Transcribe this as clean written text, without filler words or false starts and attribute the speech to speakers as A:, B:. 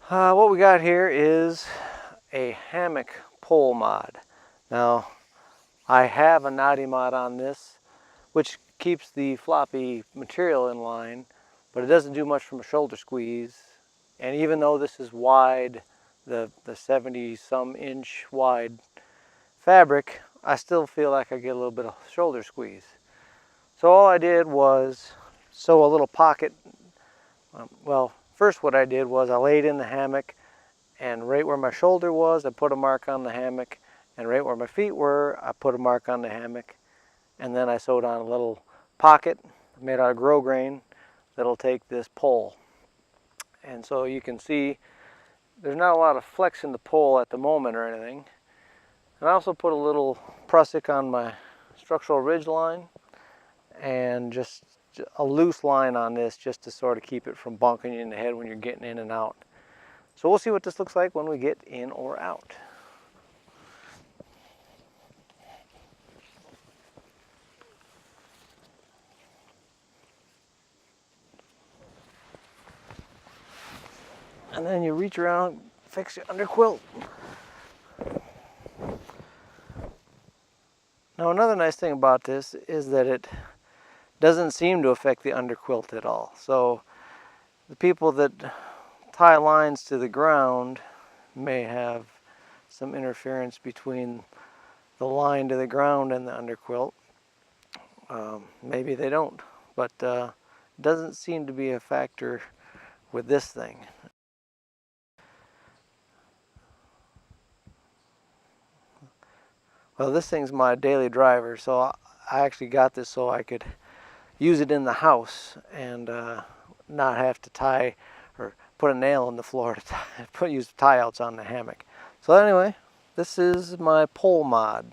A: What we got here is a hammock pole mod. Now, I have a knotty mod on this, which keeps the floppy material in line, but it doesn't do much from a shoulder squeeze. And even though this is wide, the 70-some inch wide fabric, I still feel like I get a little bit of shoulder squeeze. So all I did was sew a little pocket. Well, first what I did was I laid in the hammock, and right where my shoulder was, I put a mark on the hammock, and right where my feet were, I put a mark on the hammock, and then I sewed on a little pocket made out of grosgrain that'll take this pole. And so you can see there's not a lot of flex in the pole at the moment or anything. And I also put a little prusik on my structural ridge line and just a loose line on this just to sort of keep it from bunking you in the head when you're getting in and out. So we'll see what this looks like when we get in or out. And then you reach around, fix your underquilt. Now another nice thing about this is that it doesn't seem to affect the underquilt at all. So the people that tie lines to the ground may have some interference between the line to the ground and the underquilt. Maybe they don't, but it doesn't seem to be a factor with this thing. Well, this thing's my daily driver, so I actually got this so I could use it in the house and not have to tie or put a nail in the floor to use tie outs on the hammock. So anyway, this is my pole mod.